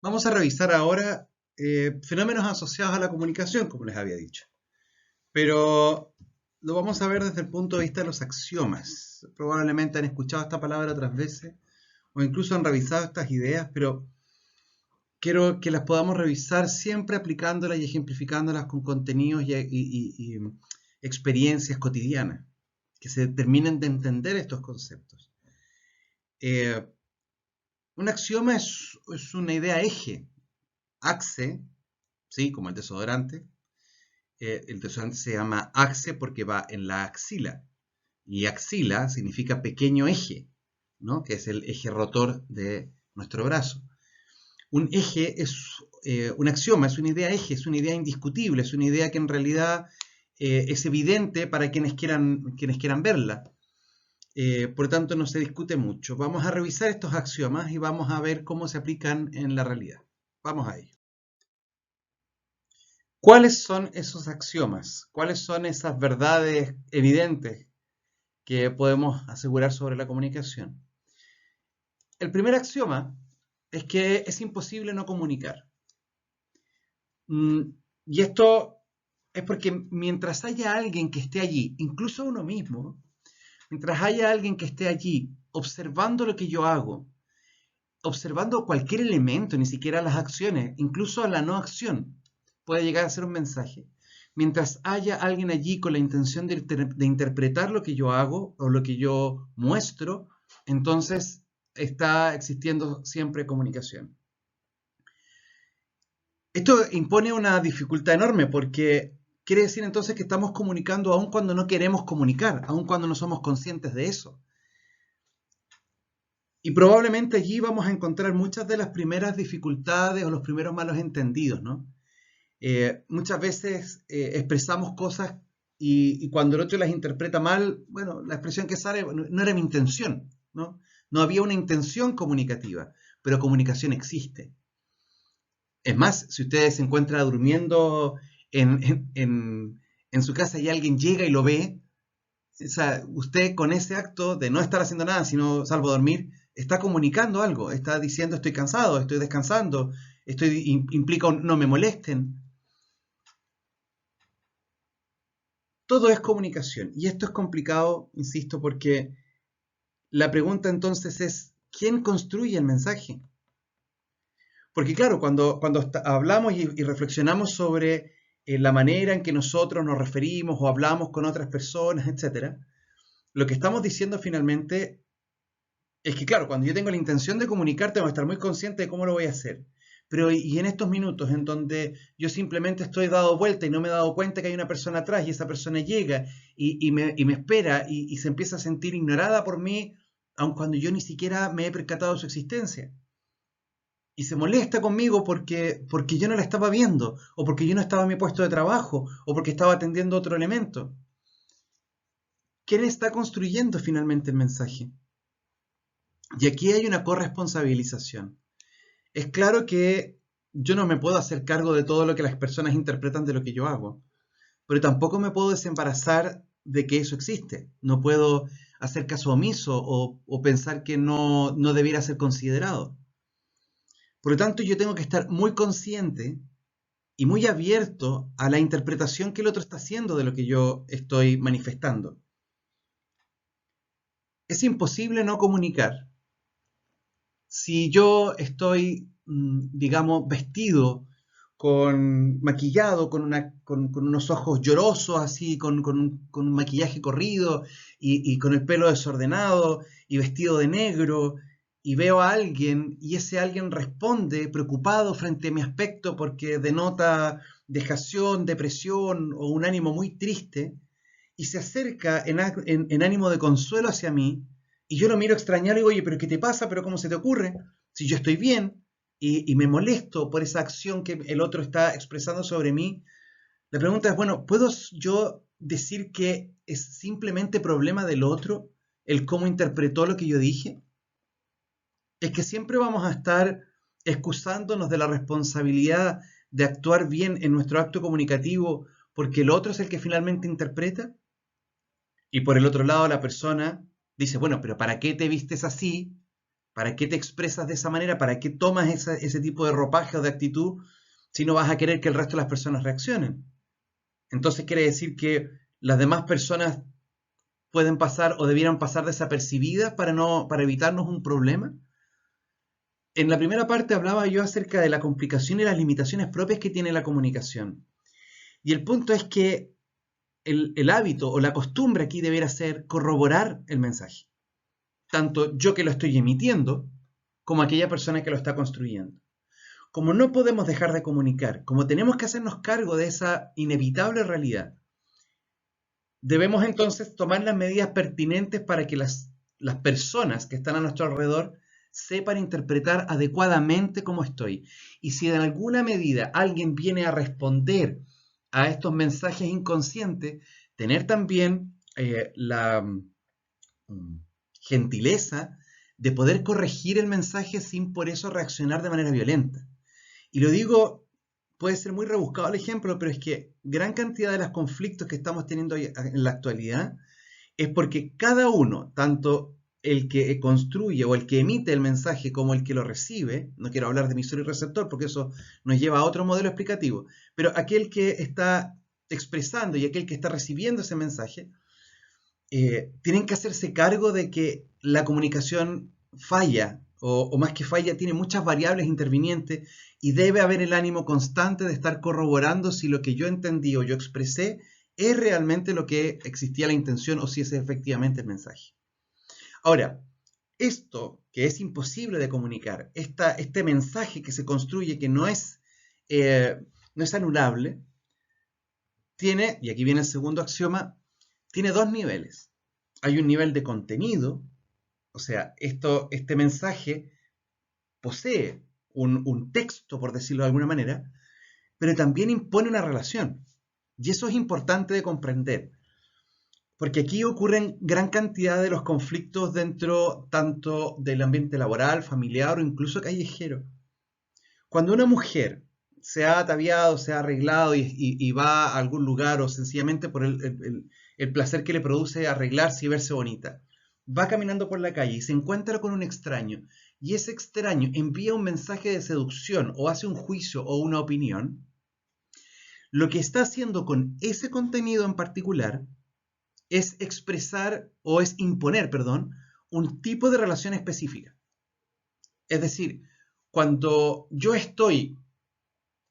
Vamos a revisar ahora fenómenos asociados a la comunicación, como les había dicho. Pero lo vamos a ver desde el punto de vista de los axiomas. Probablemente han escuchado esta palabra otras veces o incluso han revisado estas ideas, pero quiero que las podamos revisar siempre aplicándolas y ejemplificándolas con contenidos y experiencias cotidianas, que se terminen de entender estos conceptos. Un axioma es una idea eje, axe, ¿sí? Como el desodorante. El desodorante se llama axe porque va en la axila. Y axila significa pequeño eje, ¿no? Que es el eje rotor de nuestro brazo. Un eje es un axioma, es una idea eje, es una idea indiscutible, es una idea que en realidad es evidente para quienes quieran verla. Por tanto, no se discute mucho. Vamos a revisar estos axiomas y vamos a ver cómo se aplican en la realidad. Vamos a ello. ¿Cuáles son esos axiomas? ¿Cuáles son esas verdades evidentes que podemos asegurar sobre la comunicación? El primer axioma es que es imposible no comunicar. Y esto es porque mientras haya alguien que esté allí, incluso uno mismo, mientras haya alguien que esté allí observando lo que yo hago, observando cualquier elemento, ni siquiera las acciones, incluso la no acción, puede llegar a ser un mensaje. Mientras haya alguien allí con la intención de interpretar lo que yo hago o lo que yo muestro, entonces está existiendo siempre comunicación. Esto impone una dificultad enorme porque quiere decir entonces que estamos comunicando aun cuando no queremos comunicar, aun cuando no somos conscientes de eso. Y probablemente allí vamos a encontrar muchas de las primeras dificultades o los primeros malos entendidos, ¿no? Muchas veces expresamos cosas y cuando el otro las interpreta mal, bueno, la expresión que sale no era mi intención, ¿no? No había una intención comunicativa, pero comunicación existe. Es más, si usted se encuentra durmiendo en su casa y alguien llega y lo ve, o sea, usted con ese acto de no estar haciendo nada, sino salvo dormir, está comunicando algo, está diciendo estoy cansado, estoy descansando, implica un no me molesten. Todo es comunicación y esto es complicado, insisto, porque la pregunta entonces es, ¿quién construye el mensaje? Porque claro, cuando hablamos y reflexionamos sobre la manera en que nosotros nos referimos o hablamos con otras personas, etc., lo que estamos diciendo finalmente es que claro, cuando yo tengo la intención de comunicar, tengo que estar muy consciente de cómo lo voy a hacer. Pero y en estos minutos en donde yo simplemente estoy dado vuelta y no me he dado cuenta que hay una persona atrás y esa persona llega y me espera y se empieza a sentir ignorada por mí, aun cuando yo ni siquiera me he percatado de su existencia. Y se molesta conmigo porque yo no la estaba viendo, o porque yo no estaba en mi puesto de trabajo, o porque estaba atendiendo otro elemento. ¿Quién está construyendo finalmente el mensaje? Y aquí hay una corresponsabilización. Es claro que yo no me puedo hacer cargo de todo lo que las personas interpretan de lo que yo hago, pero tampoco me puedo desembarazar de que eso existe. No puedo hacer caso omiso o pensar que no debiera ser considerado. Por lo tanto, yo tengo que estar muy consciente y muy abierto a la interpretación que el otro está haciendo de lo que yo estoy manifestando. Es imposible no comunicar. Si yo estoy, digamos, vestido, maquillado, con unos ojos llorosos, así, con un maquillaje corrido y con el pelo desordenado y vestido de negro, y veo a alguien y ese alguien responde preocupado frente a mi aspecto porque denota dejación, depresión o un ánimo muy triste, y se acerca en ánimo de consuelo hacia mí, y yo lo miro extrañado y digo, oye, pero ¿qué te pasa? ¿Pero cómo se te ocurre? Si yo estoy bien y me molesto por esa acción que el otro está expresando sobre mí, la pregunta es, bueno, ¿puedo yo decir que es simplemente problema del otro el cómo interpretó lo que yo dije? Es que siempre vamos a estar excusándonos de la responsabilidad de actuar bien en nuestro acto comunicativo porque el otro es el que finalmente interpreta. Y por el otro lado la persona dice, bueno, pero ¿para qué te vistes así? ¿Para qué te expresas de esa manera? ¿Para qué tomas ese tipo de ropaje o de actitud si no vas a querer que el resto de las personas reaccionen? Entonces quiere decir que las demás personas pueden pasar o debieran pasar desapercibidas para evitarnos un problema. En la primera parte hablaba yo acerca de la complicación y las limitaciones propias que tiene la comunicación. Y el punto es que el hábito o la costumbre aquí debería ser corroborar el mensaje. Tanto yo que lo estoy emitiendo, como aquella persona que lo está construyendo. Como no podemos dejar de comunicar, como tenemos que hacernos cargo de esa inevitable realidad, debemos entonces tomar las medidas pertinentes para que las personas que están a nuestro alrededor sepan interpretar adecuadamente cómo estoy. Y si en alguna medida alguien viene a responder a estos mensajes inconscientes, tener también la gentileza de poder corregir el mensaje sin por eso reaccionar de manera violenta. Y lo digo, puede ser muy rebuscado el ejemplo, pero es que gran cantidad de los conflictos que estamos teniendo hoy en la actualidad es porque cada uno, tanto el que construye o el que emite el mensaje como el que lo recibe, no quiero hablar de emisor y receptor porque eso nos lleva a otro modelo explicativo, pero aquel que está expresando y aquel que está recibiendo ese mensaje, tienen que hacerse cargo de que la comunicación falla, o más que falla, tiene muchas variables intervinientes y debe haber el ánimo constante de estar corroborando si lo que yo entendí o yo expresé es realmente lo que existía la intención o si es efectivamente el mensaje. Ahora, esto que es imposible de comunicar, este mensaje que se construye que no es anulable, tiene, y aquí viene el segundo axioma, tiene dos niveles. Hay un nivel de contenido, o sea, este mensaje posee un texto, por decirlo de alguna manera, pero también impone una relación. Y eso es importante de comprender, porque aquí ocurren gran cantidad de los conflictos dentro tanto del ambiente laboral, familiar o incluso callejero. Cuando una mujer se ha ataviado, se ha arreglado y va a algún lugar o sencillamente por el placer que le produce arreglarse y verse bonita, va caminando por la calle y se encuentra con un extraño y ese extraño envía un mensaje de seducción o hace un juicio o una opinión, lo que está haciendo con ese contenido en particular es expresar o es imponer, perdón, un tipo de relación específica. Es decir, cuando yo estoy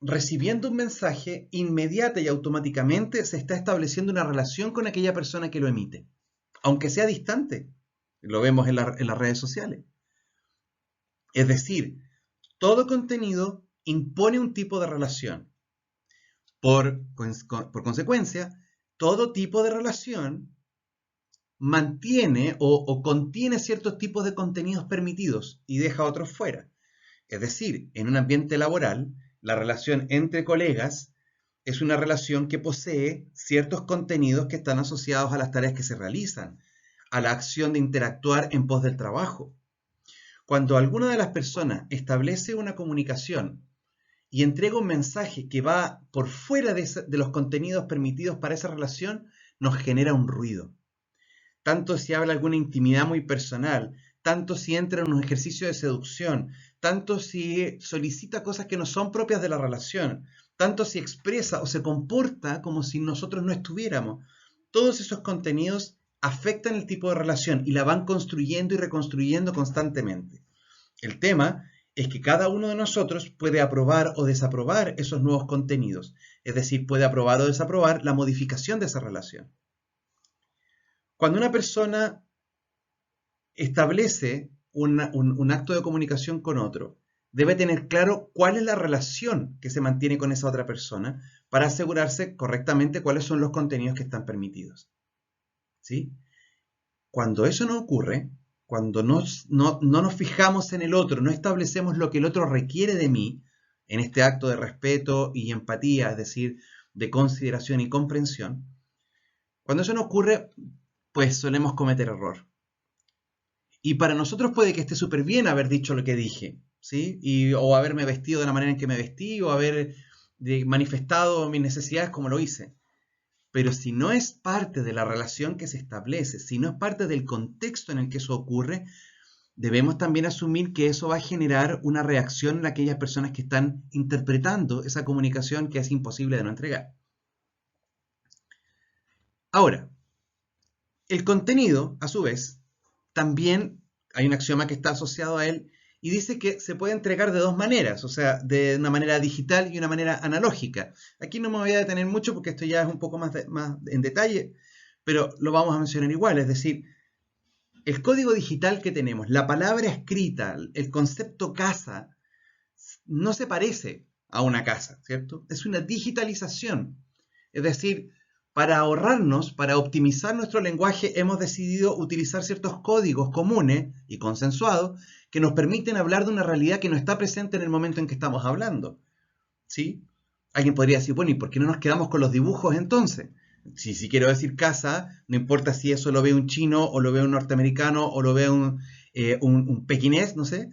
recibiendo un mensaje, inmediata y automáticamente se está estableciendo una relación con aquella persona que lo emite, aunque sea distante. Lo vemos en las redes sociales. Es decir, todo contenido impone un tipo de relación. Por consecuencia, todo tipo de relación mantiene o contiene ciertos tipos de contenidos permitidos y deja otros fuera. Es decir, en un ambiente laboral, la relación entre colegas es una relación que posee ciertos contenidos que están asociados a las tareas que se realizan, a la acción de interactuar en pos del trabajo. Cuando alguna de las personas establece una comunicación y entrega un mensaje que va por fuera de los contenidos permitidos para esa relación, nos genera un ruido. Tanto si habla alguna intimidad muy personal, tanto si entra en un ejercicio de seducción, tanto si solicita cosas que no son propias de la relación, tanto si expresa o se comporta como si nosotros no estuviéramos. Todos esos contenidos afectan el tipo de relación y la van construyendo y reconstruyendo constantemente. El tema es que cada uno de nosotros puede aprobar o desaprobar esos nuevos contenidos, es decir, puede aprobar o desaprobar la modificación de esa relación. Cuando una persona establece un acto de comunicación con otro, debe tener claro cuál es la relación que se mantiene con esa otra persona para asegurarse correctamente cuáles son los contenidos que están permitidos. ¿Sí? Cuando eso no ocurre, cuando no nos fijamos en el otro, no establecemos lo que el otro requiere de mí, en este acto de respeto y empatía, es decir, de consideración y comprensión, cuando eso no ocurre, pues solemos cometer error. Y para nosotros puede que esté súper bien haber dicho lo que dije, ¿sí? O haberme vestido de la manera en que me vestí, o haber manifestado mis necesidades como lo hice. Pero si no es parte de la relación que se establece, si no es parte del contexto en el que eso ocurre, debemos también asumir que eso va a generar una reacción en aquellas personas que están interpretando esa comunicación que es imposible de no entregar. Ahora, el contenido, a su vez, también hay un axioma que está asociado a él y dice que se puede entregar de dos maneras, o sea, de una manera digital y una manera analógica. Aquí no me voy a detener mucho porque esto ya es un poco más en detalle, pero lo vamos a mencionar igual, es decir, el código digital que tenemos, la palabra escrita, el concepto casa, no se parece a una casa, ¿cierto? Es una digitalización. Es decir, para ahorrarnos, para optimizar nuestro lenguaje, hemos decidido utilizar ciertos códigos comunes y consensuados que nos permiten hablar de una realidad que no está presente en el momento en que estamos hablando. ¿Sí? Alguien podría decir, bueno, ¿y por qué no nos quedamos con los dibujos entonces? Si quiero decir casa, no importa si eso lo ve un chino o lo ve un norteamericano o lo ve un pequinés, no sé.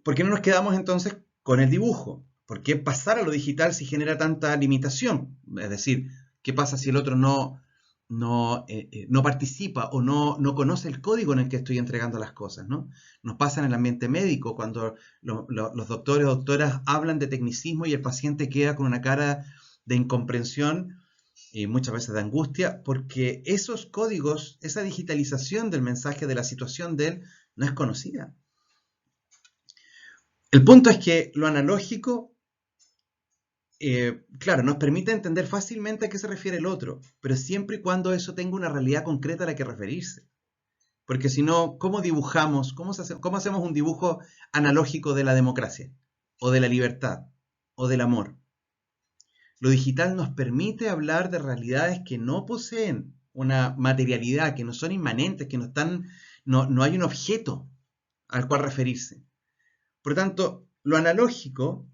¿Por qué no nos quedamos entonces con el dibujo? ¿Por qué pasar a lo digital si genera tanta limitación? Es decir, ¿qué pasa si el otro no participa o no conoce el código en el que estoy entregando las cosas, ¿no? Nos pasa en el ambiente médico cuando los doctores o doctoras hablan de tecnicismo y el paciente queda con una cara de incomprensión y muchas veces de angustia porque esos códigos, esa digitalización del mensaje de la situación de él no es conocida. El punto es que lo analógico, claro, nos permite entender fácilmente a qué se refiere el otro, pero siempre y cuando eso tenga una realidad concreta a la que referirse. Porque si no, ¿cómo dibujamos, cómo hacemos un dibujo analógico de la democracia, o de la libertad, o del amor? Lo digital nos permite hablar de realidades que no poseen una materialidad, que no son inmanentes, que no hay un objeto al cual referirse. Por lo tanto, en lo analógico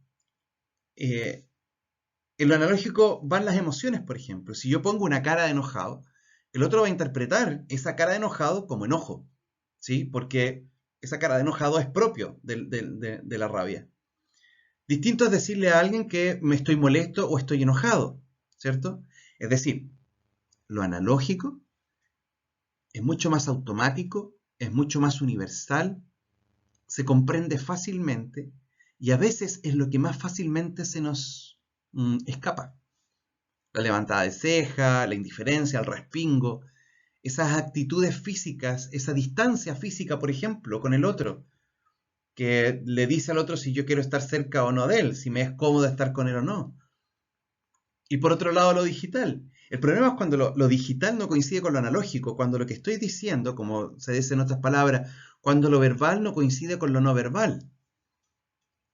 van las emociones, por ejemplo. Si yo pongo una cara de enojado, el otro va a interpretar esa cara de enojado como enojo, ¿sí? Porque esa cara de enojado es propio de la rabia. Distinto es decirle a alguien que me estoy molesto o estoy enojado, ¿cierto? Es decir, lo analógico es mucho más automático, es mucho más universal, se comprende fácilmente y a veces es lo que más fácilmente se nos escapa. La levantada de ceja, la indiferencia, el respingo, esas actitudes físicas, esa distancia física, por ejemplo, con el otro, que le dice al otro si yo quiero estar cerca o no de él, si me es cómodo estar con él o no. Y por otro lado, lo digital. El problema es cuando lo digital no coincide con lo analógico, cuando lo que estoy diciendo, como se dice en otras palabras, cuando lo verbal no coincide con lo no verbal.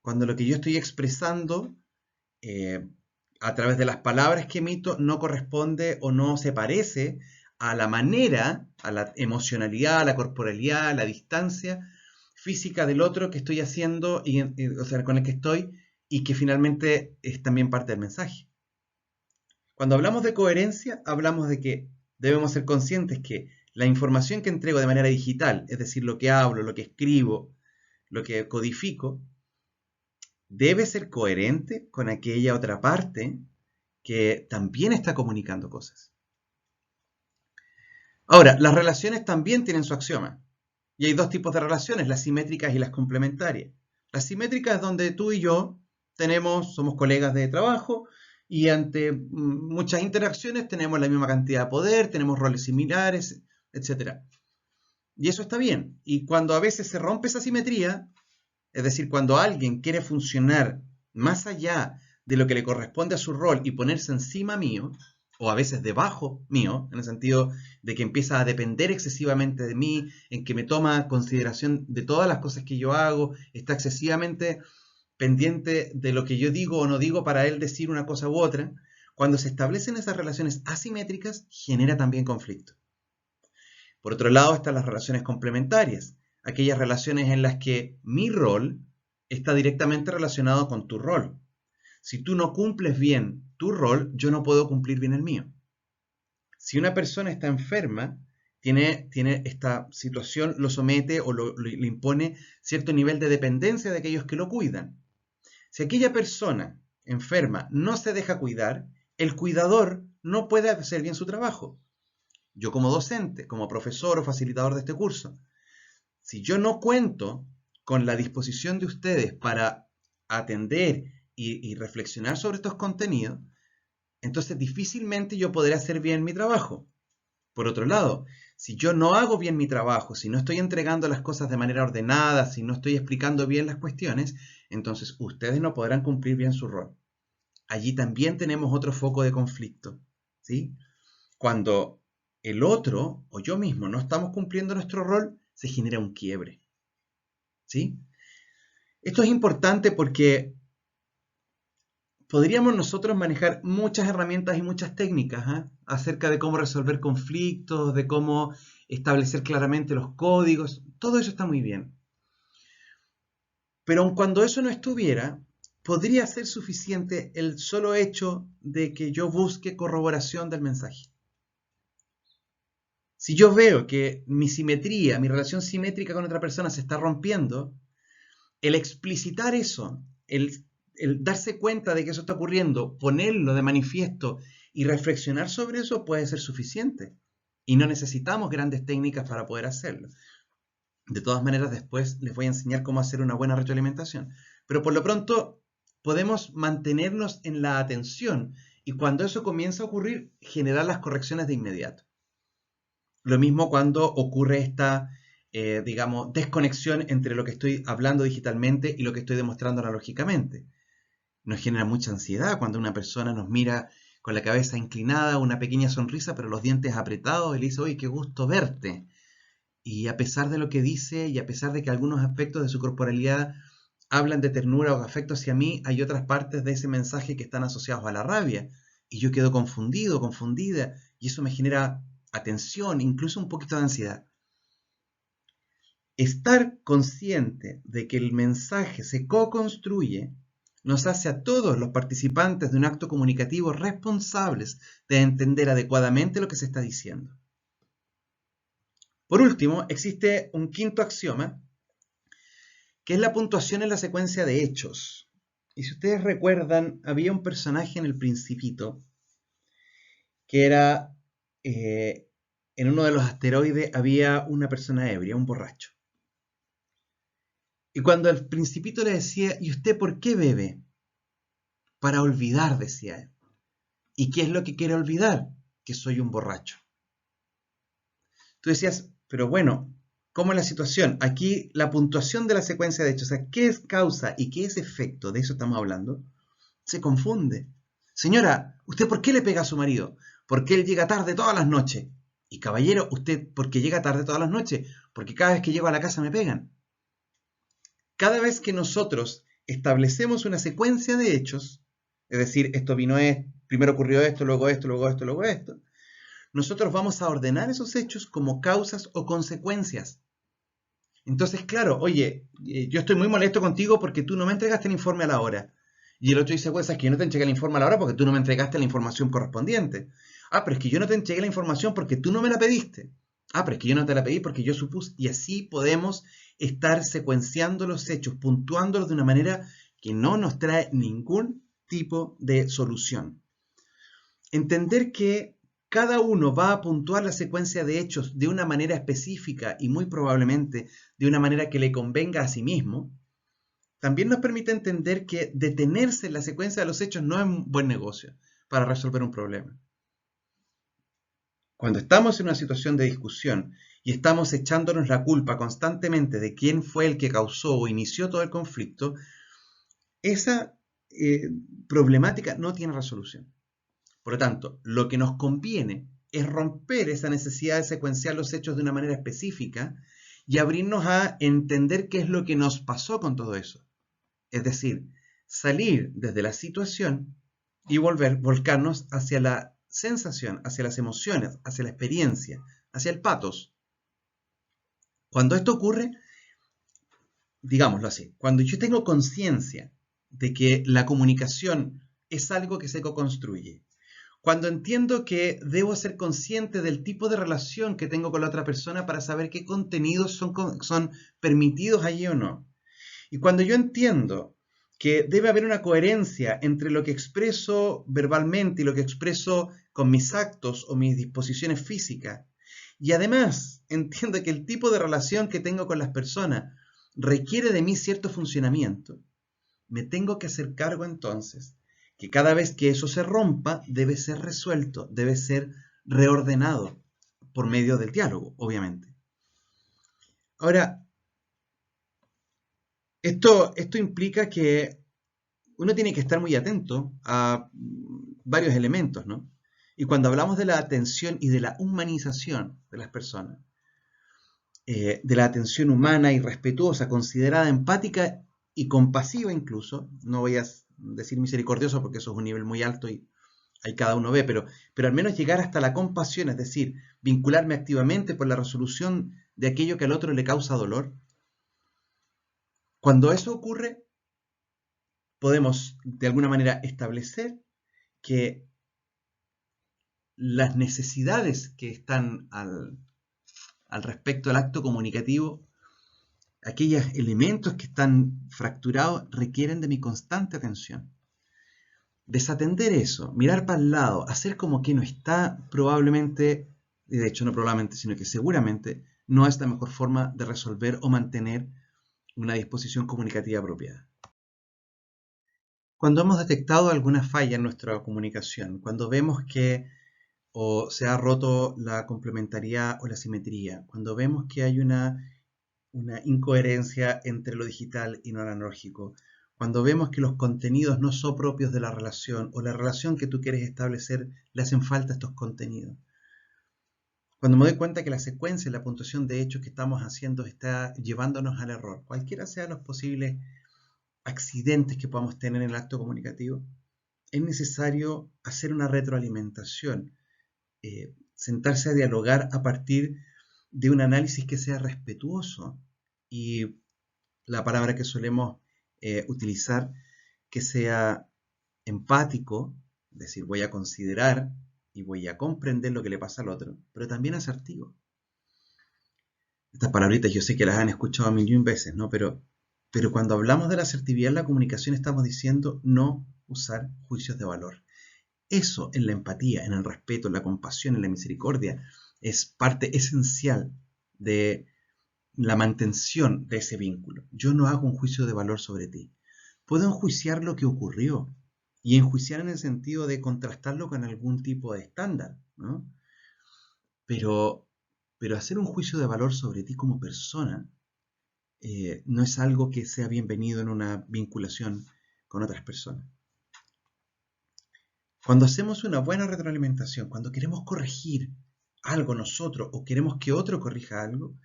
Cuando lo que yo estoy expresando a través de las palabras que emito no corresponde o no se parece a la manera, a la emocionalidad, a la corporalidad, a la distancia física del otro que estoy haciendo, o sea, con el que estoy, y que finalmente es también parte del mensaje. Cuando hablamos de coherencia, hablamos de que debemos ser conscientes que la información que entrego de manera digital, es decir, lo que hablo, lo que escribo, lo que codifico, debe ser coherente con aquella otra parte que también está comunicando cosas. Ahora, las relaciones también tienen su axioma. Y hay dos tipos de relaciones, las simétricas y las complementarias. Las simétricas es donde tú y yo somos colegas de trabajo y ante muchas interacciones tenemos la misma cantidad de poder, tenemos roles similares, etc. Y eso está bien. Y cuando a veces se rompe esa simetría, es decir, cuando alguien quiere funcionar más allá de lo que le corresponde a su rol y ponerse encima mío, o a veces debajo mío, en el sentido de que empieza a depender excesivamente de mí, en que me toma consideración de todas las cosas que yo hago, está excesivamente pendiente de lo que yo digo o no digo para él decir una cosa u otra, cuando se establecen esas relaciones asimétricas, genera también conflicto. Por otro lado están las relaciones complementarias, aquellas relaciones en las que mi rol está directamente relacionado con tu rol. Si tú no cumples bien tu rol, yo no puedo cumplir bien el mío. Si una persona está enferma, tiene esta situación, lo somete o le impone cierto nivel de dependencia de aquellos que lo cuidan. Si aquella persona enferma no se deja cuidar, el cuidador no puede hacer bien su trabajo. Yo como docente, como profesor o facilitador de este curso, Si yo no cuento con la disposición de ustedes para atender y reflexionar sobre estos contenidos, entonces difícilmente yo podré hacer bien mi trabajo. Por otro lado, si yo no hago bien mi trabajo, si no estoy entregando las cosas de manera ordenada, si no estoy explicando bien las cuestiones, entonces ustedes no podrán cumplir bien su rol. Allí también tenemos otro foco de conflicto, ¿sí? Cuando el otro o yo mismo no estamos cumpliendo nuestro rol, se genera un quiebre, ¿sí? Esto es importante porque podríamos nosotros manejar muchas herramientas y muchas técnicas acerca de cómo resolver conflictos, de cómo establecer claramente los códigos. Todo eso está muy bien. Pero aun cuando eso no estuviera, podría ser suficiente el solo hecho de que yo busque corroboración del mensaje. Si yo veo que mi simetría, mi relación simétrica con otra persona se está rompiendo, el explicitar eso, el darse cuenta de que eso está ocurriendo, ponerlo de manifiesto y reflexionar sobre eso puede ser suficiente. Y no necesitamos grandes técnicas para poder hacerlo. De todas maneras, después les voy a enseñar cómo hacer una buena retroalimentación. Pero por lo pronto, podemos mantenernos en la atención y cuando eso comienza a ocurrir, generar las correcciones de inmediato. Lo mismo cuando ocurre esta, digamos, desconexión entre lo que estoy hablando digitalmente y lo que estoy demostrando analógicamente. Nos genera mucha ansiedad cuando una persona nos mira con la cabeza inclinada, una pequeña sonrisa, pero los dientes apretados y le dice, oye, qué gusto verte. Y a pesar de lo que dice y a pesar de que algunos aspectos de su corporalidad hablan de ternura o afecto hacia mí, hay otras partes de ese mensaje que están asociados a la rabia. Y yo quedo confundido, confundida, y eso me genera atención, incluso un poquito de ansiedad. Estar consciente de que el mensaje se co-construye nos hace a todos los participantes de un acto comunicativo responsables de entender adecuadamente lo que se está diciendo. Por último, existe un quinto axioma, que es la puntuación en la secuencia de hechos. Y si ustedes recuerdan, había un personaje en El Principito que era, en uno de los asteroides había una persona ebria, un borracho. Y cuando el Principito le decía, ¿y usted por qué bebe? Para olvidar, decía él. ¿Y qué es lo que quiere olvidar? Que soy un borracho. Tú decías, pero bueno, ¿cómo es la situación? Aquí la puntuación de la secuencia de hechos, o sea, ¿qué es causa y qué es efecto? De eso estamos hablando. Se confunde. Señora, ¿usted por qué le pega a su marido? Porque él llega tarde todas las noches. Y caballero, ¿usted por qué llega tarde todas las noches? Porque cada vez que llego a la casa me pegan. Cada vez que nosotros establecemos una secuencia de hechos, es decir, esto vino primero ocurrió esto, luego esto, luego esto, luego esto, nosotros vamos a ordenar esos hechos como causas o consecuencias. Entonces, claro, oye, yo estoy muy molesto contigo porque tú no me entregaste el informe a la hora. Y el otro dice, pues es que yo no te entregué el informe a la hora porque tú no me entregaste la información correspondiente. Ah, pero es que yo no te entregué la información porque tú no me la pediste. Ah, pero es que yo no te la pedí porque yo supuse. Y así podemos estar secuenciando los hechos, puntuándolos de una manera que no nos trae ningún tipo de solución. Entender que cada uno va a puntuar la secuencia de hechos de una manera específica y muy probablemente de una manera que le convenga a sí mismo, también nos permite entender que detenerse en la secuencia de los hechos no es un buen negocio para resolver un problema. Cuando estamos en una situación de discusión y estamos echándonos la culpa constantemente de quién fue el que causó o inició todo el conflicto, esa problemática no tiene resolución. Por lo tanto, lo que nos conviene es romper esa necesidad de secuenciar los hechos de una manera específica y abrirnos a entender qué es lo que nos pasó con todo eso. Es decir, salir desde la situación y volcarnos hacia la sensación, hacia las emociones, hacia la experiencia, hacia el pathos. Cuando esto ocurre, digámoslo así, cuando yo tengo conciencia de que la comunicación es algo que se co-construye, cuando entiendo que debo ser consciente del tipo de relación que tengo con la otra persona para saber qué contenidos son permitidos allí o no. Y cuando yo entiendo que debe haber una coherencia entre lo que expreso verbalmente y lo que expreso con mis actos o mis disposiciones físicas, y además entiendo que el tipo de relación que tengo con las personas requiere de mí cierto funcionamiento, me tengo que hacer cargo entonces que cada vez que eso se rompa debe ser resuelto, debe ser reordenado por medio del diálogo, obviamente. Ahora, esto implica que uno tiene que estar muy atento a varios elementos, ¿no? Y cuando hablamos de la atención y de la humanización de las personas, de la atención humana y respetuosa, considerada empática y compasiva incluso, no voy a decir misericordioso porque eso es un nivel muy alto y ahí cada uno ve, pero al menos llegar hasta la compasión, es decir, vincularme activamente por la resolución de aquello que al otro le causa dolor. Cuando eso ocurre, podemos de alguna manera establecer que las necesidades que están al respecto del acto comunicativo, aquellos elementos que están fracturados, requieren de mi constante atención. Desatender eso, mirar para el lado, hacer como que no está, probablemente, y de hecho no probablemente, sino que seguramente no es la mejor forma de resolver o mantener una disposición comunicativa apropiada. Cuando hemos detectado alguna falla en nuestra comunicación, cuando vemos que o se ha roto la complementariedad o la simetría, cuando vemos que hay una incoherencia entre lo digital y lo analógico, cuando vemos que los contenidos no son propios de la relación o la relación que tú quieres establecer le hacen falta estos contenidos, cuando me doy cuenta que la secuencia y la puntuación de hechos que estamos haciendo está llevándonos al error, cualquiera sean los posibles accidentes que podamos tener en el acto comunicativo, es necesario hacer una retroalimentación, sentarse a dialogar a partir de un análisis que sea respetuoso y la palabra que solemos utilizar que sea empático, es decir, voy a considerar y voy a comprender lo que le pasa al otro, pero también asertivo. Estas palabritas yo sé que las han escuchado 1.000.000 veces, ¿no? Pero cuando hablamos de la asertividad en la comunicación estamos diciendo no usar juicios de valor. Eso en la empatía, en el respeto, en la compasión, en la misericordia, es parte esencial de la mantención de ese vínculo. Yo no hago un juicio de valor sobre ti. Puedo enjuiciar lo que ocurrió y enjuiciar en el sentido de contrastarlo con algún tipo de estándar, ¿no? Pero hacer un juicio de valor sobre ti como persona no es algo que sea bienvenido en una vinculación con otras personas. Cuando hacemos una buena retroalimentación, cuando queremos corregir algo nosotros o queremos que otro corrija algo,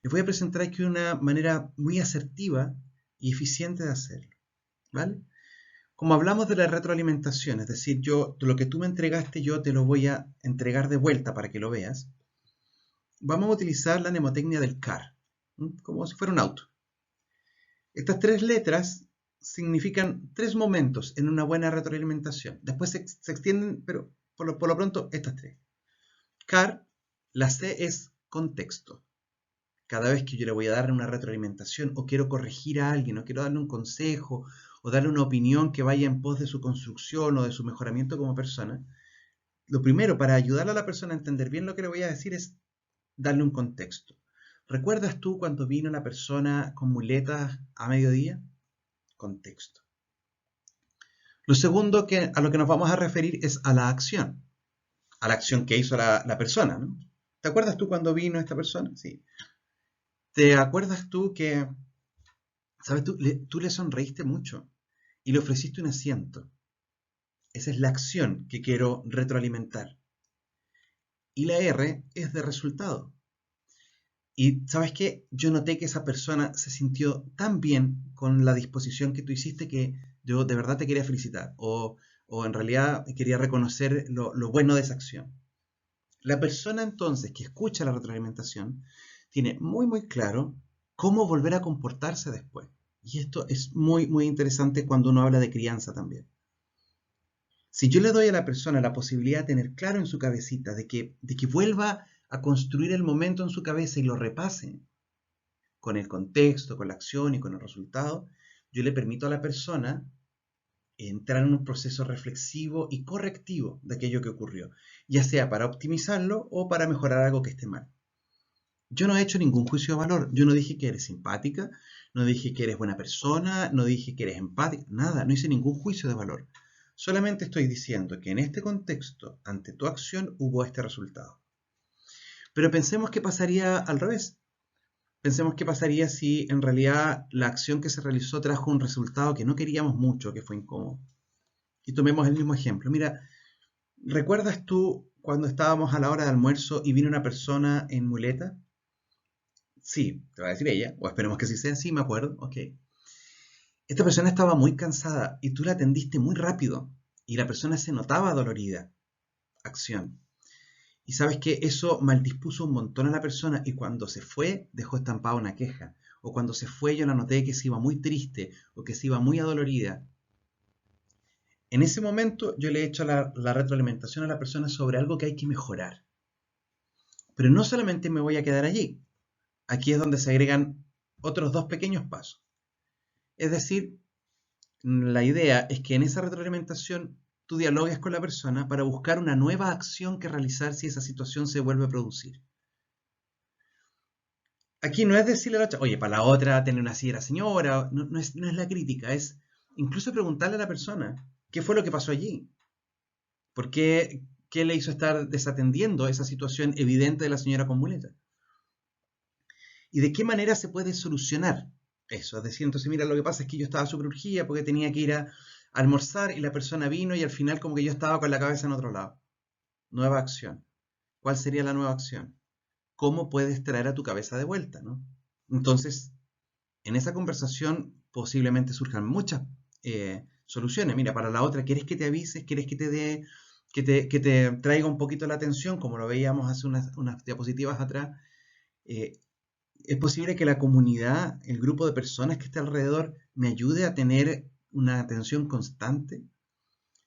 les voy a presentar aquí una manera muy asertiva y eficiente de hacerlo, ¿vale? Como hablamos de la retroalimentación, es decir, lo que tú me entregaste, yo te lo voy a entregar de vuelta para que lo veas, vamos a utilizar la mnemotecnia del CAR, como si fuera un auto. Estas 3 letras significan 3 momentos en una buena retroalimentación. Después se extienden, pero por lo pronto estas 3. CAR, la C es contexto. Cada vez que yo le voy a dar una retroalimentación o quiero corregir a alguien o quiero darle un consejo o darle una opinión que vaya en pos de su construcción o de su mejoramiento como persona, lo primero para ayudar a la persona a entender bien lo que le voy a decir es darle un contexto. ¿Recuerdas tú cuando vino la persona con muletas a mediodía? Contexto. Lo segundo a lo que nos vamos a referir es a la acción que hizo la persona, ¿no? ¿Te acuerdas tú cuando vino esta persona? Sí. ¿Te acuerdas tú que, sabes, tú le sonreíste mucho y le ofreciste un asiento? Esa es la acción que quiero retroalimentar. Y la R es de resultado. Y ¿sabes qué? Yo noté que esa persona se sintió tan bien con la disposición que tú hiciste que yo de verdad te quería felicitar. O en realidad quería reconocer lo bueno de esa acción. La persona entonces que escucha la retroalimentación tiene muy muy claro cómo volver a comportarse después. Y esto es muy muy interesante cuando uno habla de crianza también. Si yo le doy a la persona la posibilidad de tener claro en su cabecita de que vuelva a construir el momento en su cabeza y lo repase con el contexto, con la acción y con el resultado, yo le permito a la persona entrar en un proceso reflexivo y correctivo de aquello que ocurrió, ya sea para optimizarlo o para mejorar algo que esté mal. Yo no he hecho ningún juicio de valor. Yo no dije que eres simpática, no dije que eres buena persona, no dije que eres empática, nada, no hice ningún juicio de valor. Solamente estoy diciendo que en este contexto, ante tu acción, hubo este resultado. Pero pensemos qué pasaría al revés. Pensemos qué pasaría si en realidad la acción que se realizó trajo un resultado que no queríamos mucho, que fue incómodo. Y tomemos el mismo ejemplo. Mira, ¿recuerdas tú cuando estábamos a la hora de almuerzo y vino una persona en muleta? Sí, te va a decir ella, o esperemos que sí sea así, me acuerdo, ok. Esta persona estaba muy cansada y tú la atendiste muy rápido y la persona se notaba dolorida. Acción. Y sabes que eso maldispuso un montón a la persona y cuando se fue dejó estampada una queja. O cuando se fue yo la noté que se iba muy triste o que se iba muy adolorida. En ese momento yo le he hecho la retroalimentación a la persona sobre algo que hay que mejorar. Pero no solamente me voy a quedar allí. Aquí es donde se agregan otros dos pequeños pasos. Es decir, la idea es que en esa retroalimentación tú dialogues con la persona para buscar una nueva acción que realizar si esa situación se vuelve a producir. Aquí no es decirle a la otra, oye, para la otra tener una así era señora, no es la crítica, es incluso preguntarle a la persona qué fue lo que pasó allí, por qué le hizo estar desatendiendo esa situación evidente de la señora con muleta y de qué manera se puede solucionar eso. Es decir, entonces mira, lo que pasa es que yo estaba súper urgida porque tenía que ir a almorzar y la persona vino y al final como que yo estaba con la cabeza en otro lado. Nueva acción. ¿Cuál sería la nueva acción? ¿Cómo puedes traer a tu cabeza de vuelta, ¿no? Entonces, en esa conversación posiblemente surjan muchas soluciones. Mira, para la otra, ¿quieres que te avises? ¿Quieres que te dé, que te traiga un poquito la atención, como lo veíamos hace unas diapositivas atrás? Eh, es posible que la comunidad, el grupo de personas que esté alrededor, me ayude a tener una atención constante.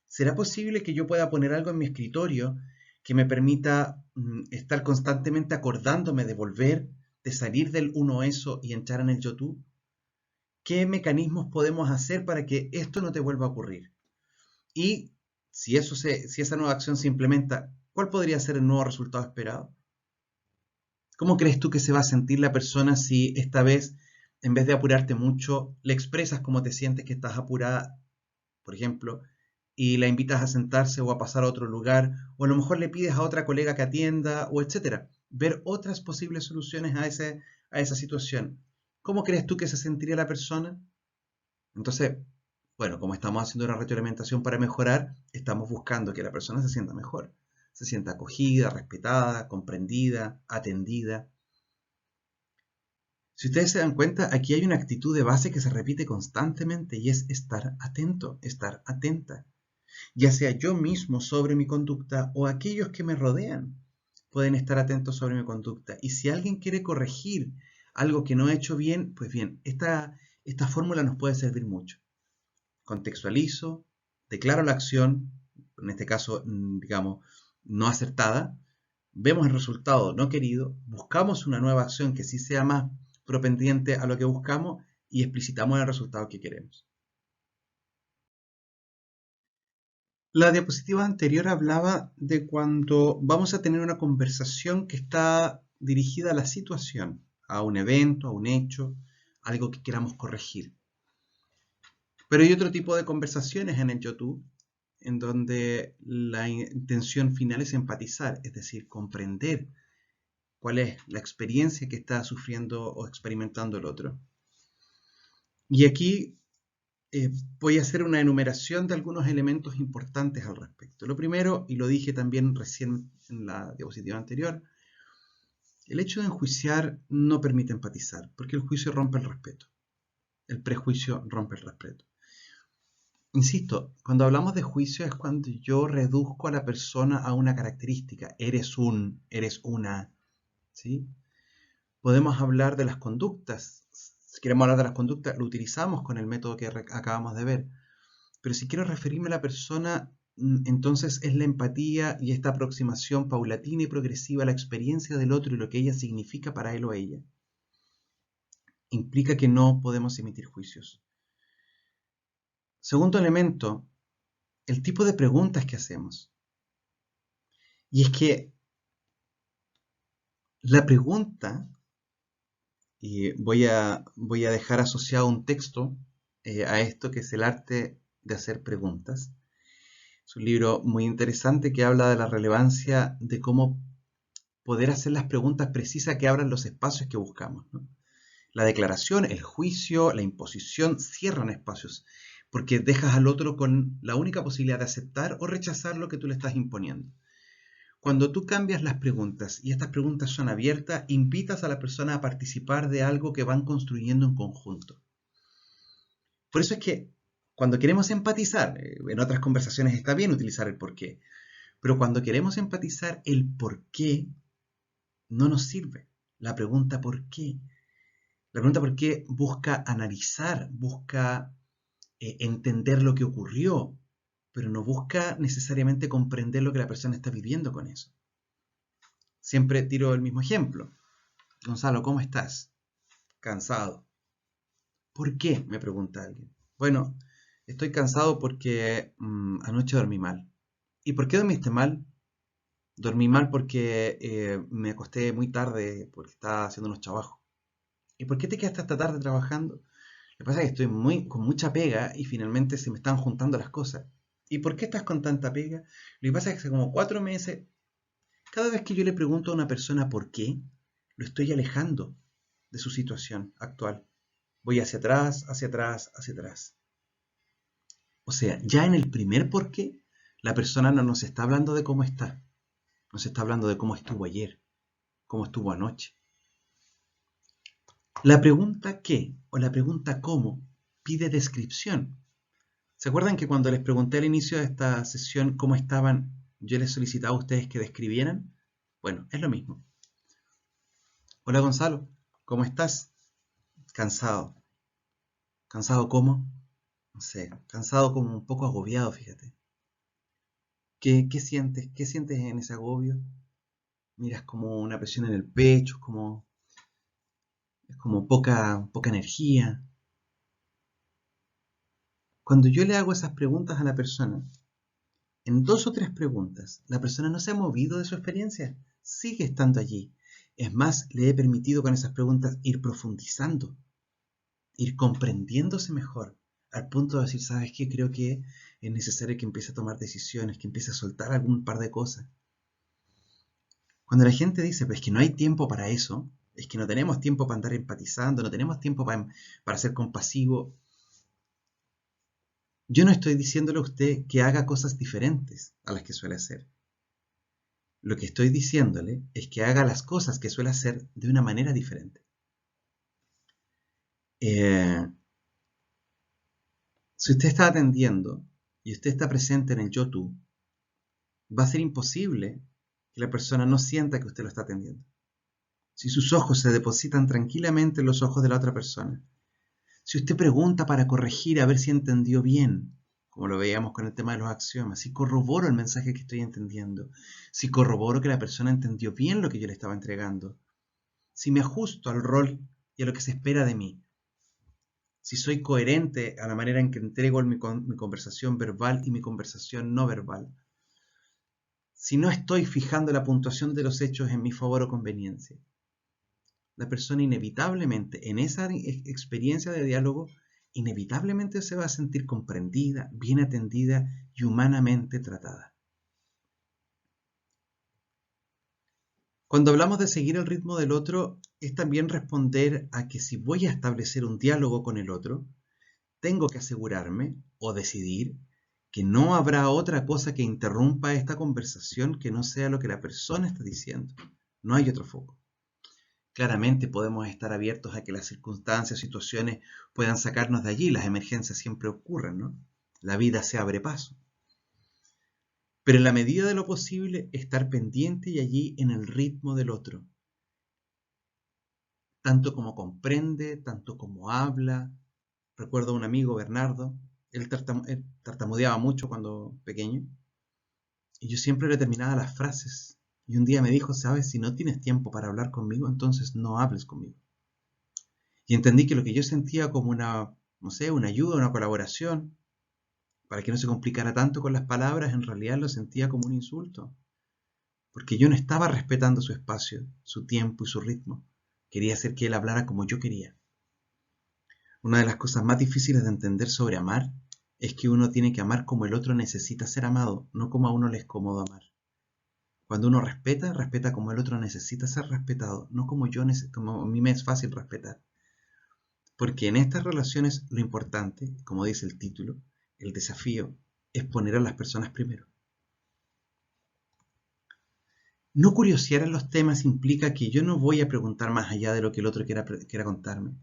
¿Será posible que yo pueda poner algo en mi escritorio que me permita estar constantemente acordándome de volver, de salir del uno eso y entrar en el yo tú? ¿Qué mecanismos podemos hacer para que esto no te vuelva a ocurrir? Y si esa nueva acción se implementa, ¿cuál podría ser el nuevo resultado esperado? ¿Cómo crees tú que se va a sentir la persona si esta vez, en vez de apurarte mucho, le expresas cómo te sientes que estás apurada, por ejemplo, y la invitas a sentarse o a pasar a otro lugar, o a lo mejor le pides a otra colega que atienda, o etcétera? Ver otras posibles soluciones a esa situación. ¿Cómo crees tú que se sentiría la persona? Entonces, bueno, como estamos haciendo una retroalimentación para mejorar, estamos buscando que la persona se sienta mejor, se sienta acogida, respetada, comprendida, atendida. Si ustedes se dan cuenta, aquí hay una actitud de base que se repite constantemente y es estar atento, estar atenta, ya sea yo mismo sobre mi conducta o aquellos que me rodean pueden estar atentos sobre mi conducta. Y si alguien quiere corregir algo que no he hecho bien, pues bien, esta fórmula nos puede servir mucho. Contextualizo, declaro la acción, en este caso, digamos, no acertada, vemos el resultado no querido, buscamos una nueva acción que sí sea más propendiente a lo que buscamos y explicitamos el resultado que queremos. La diapositiva anterior hablaba de cuando vamos a tener una conversación que está dirigida a la situación, a un evento, a un hecho, algo que queramos corregir. Pero hay otro tipo de conversaciones en el YouTube en donde la intención final es empatizar, es decir, comprender cuál es la experiencia que está sufriendo o experimentando el otro. Y aquí voy a hacer una enumeración de algunos elementos importantes al respecto. Lo primero, y lo dije también recién en la diapositiva anterior, el hecho de enjuiciar no permite empatizar, porque el juicio rompe el respeto. El prejuicio rompe el respeto. Insisto, cuando hablamos de juicio es cuando yo reduzco a la persona a una característica. Eres una, ¿sí? Podemos hablar de las conductas. Si queremos hablar de las conductas, lo utilizamos con el método que acabamos de ver. Pero si quiero referirme a la persona, entonces es la empatía y esta aproximación paulatina y progresiva a la experiencia del otro y lo que ella significa para él o ella. Implica que no podemos emitir juicios. Segundo elemento, el tipo de preguntas que hacemos. Y es que la pregunta, y voy a dejar asociado un texto a esto, que es El arte de hacer preguntas. Es un libro muy interesante que habla de la relevancia de cómo poder hacer las preguntas precisas que abran los espacios que buscamos, ¿no? La declaración, el juicio, la imposición cierran espacios, porque dejas al otro con la única posibilidad de aceptar o rechazar lo que tú le estás imponiendo. Cuando tú cambias las preguntas y estas preguntas son abiertas, invitas a la persona a participar de algo que van construyendo en conjunto. Por eso es que cuando queremos empatizar, en otras conversaciones está bien utilizar el por qué, pero cuando queremos empatizar, el por qué no nos sirve. La pregunta por qué. La pregunta por qué busca analizar, busca entender lo que ocurrió, pero no busca necesariamente comprender lo que la persona está viviendo con eso. Siempre tiro el mismo ejemplo. Gonzalo, ¿cómo estás? Cansado. ¿Por qué? Me pregunta alguien. Bueno, estoy cansado porque anoche dormí mal. ¿Y por qué dormiste mal? Dormí mal porque me acosté muy tarde porque estaba haciendo unos trabajos. ¿Y por qué te quedaste hasta tarde trabajando? Lo que pasa es que estoy con mucha pega y finalmente se me están juntando las cosas. ¿Y por qué estás con tanta pega? Lo que pasa es que hace como 4 meses, cada vez que yo le pregunto a una persona por qué, lo estoy alejando de su situación actual. Voy hacia atrás, hacia atrás, hacia atrás. O sea, ya en el primer por qué, la persona no nos está hablando de cómo está. Nos está hablando de cómo estuvo ayer, cómo estuvo anoche. La pregunta qué o la pregunta cómo pide descripción. ¿Se acuerdan que cuando les pregunté al inicio de esta sesión cómo estaban, yo les solicitaba a ustedes que describieran? Bueno, es lo mismo. Hola Gonzalo, ¿cómo estás? Cansado. ¿Cansado cómo? No sé, cansado como un poco agobiado, fíjate. ¿Qué sientes? ¿Qué sientes en ese agobio? Miras como una presión en el pecho, es como poca energía. Cuando yo le hago esas preguntas a la persona, en 2 o 3 preguntas, la persona no se ha movido de su experiencia, sigue estando allí. Es más, le he permitido con esas preguntas ir profundizando, ir comprendiéndose mejor, al punto de decir, ¿sabes qué? Creo que es necesario que empiece a tomar decisiones, que empiece a soltar algún par de cosas. Cuando la gente dice, pues es que no hay tiempo para eso, es que no tenemos tiempo para andar empatizando, no tenemos tiempo para ser compasivo, yo no estoy diciéndole a usted que haga cosas diferentes a las que suele hacer. Lo que estoy diciéndole es que haga las cosas que suele hacer de una manera diferente. Si usted está atendiendo y usted está presente en el yo-tú, va a ser imposible que la persona no sienta que usted lo está atendiendo. Si sus ojos se depositan tranquilamente en los ojos de la otra persona, si usted pregunta para corregir a ver si entendió bien, como lo veíamos con el tema de los axiomas, si corroboro el mensaje que estoy entendiendo, si corroboro que la persona entendió bien lo que yo le estaba entregando, si me ajusto al rol y a lo que se espera de mí, si soy coherente a la manera en que entrego mi conversación verbal y mi conversación no verbal, si no estoy fijando la puntuación de los hechos en mi favor o conveniencia, la persona inevitablemente en esa experiencia de diálogo inevitablemente se va a sentir comprendida, bien atendida y humanamente tratada. Cuando hablamos de seguir el ritmo del otro, es también responder a que si voy a establecer un diálogo con el otro, tengo que asegurarme o decidir que no habrá otra cosa que interrumpa esta conversación que no sea lo que la persona está diciendo. No hay otro foco. Claramente podemos estar abiertos a que las circunstancias, situaciones puedan sacarnos de allí. Las emergencias siempre ocurren, ¿no? La vida se abre paso. Pero en la medida de lo posible, estar pendiente y allí en el ritmo del otro. Tanto como comprende, tanto como habla. Recuerdo a un amigo, Bernardo, él tartamudeaba mucho cuando pequeño. Y yo siempre le terminaba las frases. Y un día me dijo, sabes, si no tienes tiempo para hablar conmigo, entonces no hables conmigo. Y entendí que lo que yo sentía como una, no sé, una ayuda, una colaboración, para que no se complicara tanto con las palabras, en realidad lo sentía como un insulto, porque yo no estaba respetando su espacio, su tiempo y su ritmo. Quería hacer que él hablara como yo quería. Una de las cosas más difíciles de entender sobre amar es que uno tiene que amar como el otro necesita ser amado, no como a uno le es cómodo amar. Cuando uno respeta, respeta como el otro necesita ser respetado, no como como a mí me es fácil respetar. Porque en estas relaciones lo importante, como dice el título, el desafío, es poner a las personas primero. No curiosear en los temas implica que yo no voy a preguntar más allá de lo que el otro quiera contarme.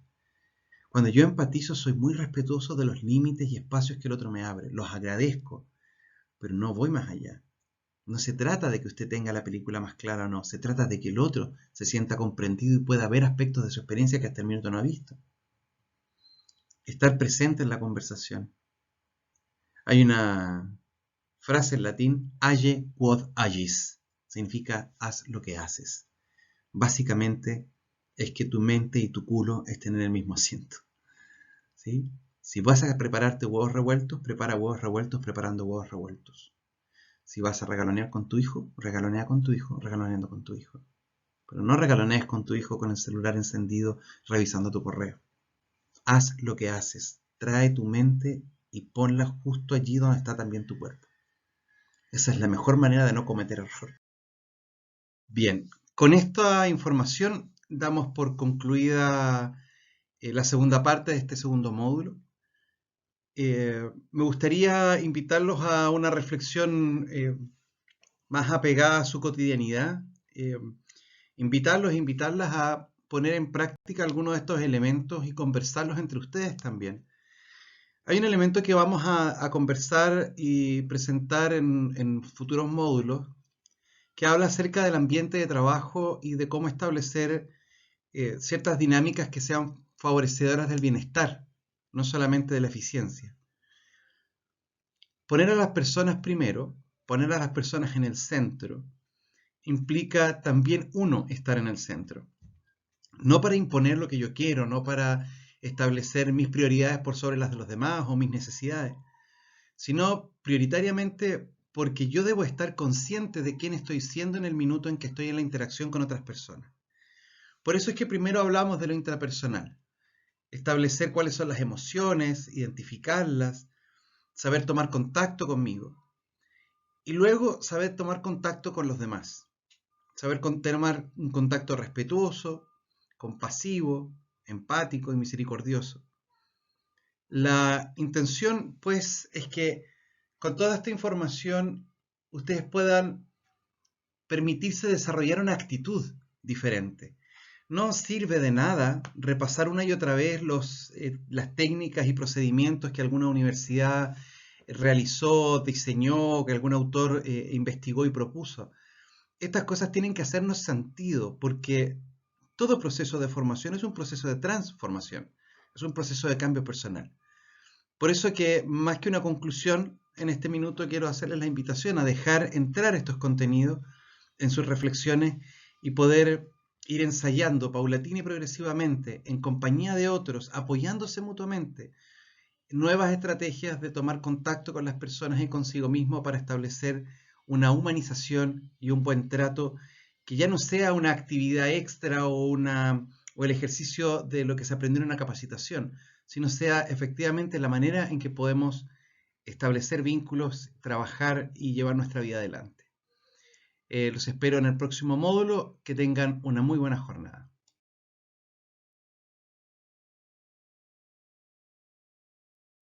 Cuando yo empatizo soy muy respetuoso de los límites y espacios que el otro me abre. Los agradezco, pero no voy más allá. No se trata de que usted tenga la película más clara o no, se trata de que el otro se sienta comprendido y pueda ver aspectos de su experiencia que hasta el minuto no ha visto. Estar presente en la conversación. Hay una frase en latín, age quod agis, significa haz lo que haces. Básicamente es que tu mente y tu culo estén en el mismo asiento. ¿Sí? Si vas a prepararte huevos revueltos, prepara huevos revueltos preparando huevos revueltos. Si vas a regalonear con tu hijo, regalonea con tu hijo, regaloneando con tu hijo. Pero no regalonees con tu hijo con el celular encendido revisando tu correo. Haz lo que haces. Trae tu mente y ponla justo allí donde está también tu cuerpo. Esa es la mejor manera de no cometer error. Bien, con esta información damos por concluida la segunda parte de este segundo módulo. Me gustaría invitarlos a una reflexión más apegada a su cotidianidad. Invitarlos e invitarlas a poner en práctica algunos de estos elementos y conversarlos entre ustedes también. Hay un elemento que vamos a conversar y presentar en futuros módulos que habla acerca del ambiente de trabajo y de cómo establecer ciertas dinámicas que sean favorecedoras del bienestar, no solamente de la eficiencia. Poner a las personas primero, poner a las personas en el centro, implica también uno estar en el centro. No para imponer lo que yo quiero, no para establecer mis prioridades por sobre las de los demás o mis necesidades, sino prioritariamente porque yo debo estar consciente de quién estoy siendo en el minuto en que estoy en la interacción con otras personas. Por eso es que primero hablamos de lo intrapersonal, establecer cuáles son las emociones, identificarlas, saber tomar contacto conmigo y luego saber tomar contacto con los demás, saber tomar un contacto respetuoso, compasivo, empático y misericordioso. La intención, pues, es que con toda esta información ustedes puedan permitirse desarrollar una actitud diferente. No sirve de nada repasar una y otra vez las técnicas y procedimientos que alguna universidad realizó, diseñó, que algún autor investigó y propuso. Estas cosas tienen que hacernos sentido porque todo proceso de formación es un proceso de transformación, es un proceso de cambio personal. Por eso que más que una conclusión, en este minuto quiero hacerles la invitación a dejar entrar estos contenidos en sus reflexiones y poder ir ensayando paulatina y progresivamente, en compañía de otros, apoyándose mutuamente, nuevas estrategias de tomar contacto con las personas y consigo mismo para establecer una humanización y un buen trato que ya no sea una actividad extra o el ejercicio de lo que se aprendió en una capacitación, sino sea efectivamente la manera en que podemos establecer vínculos, trabajar y llevar nuestra vida adelante. Los espero en el próximo módulo. Que tengan una muy buena jornada.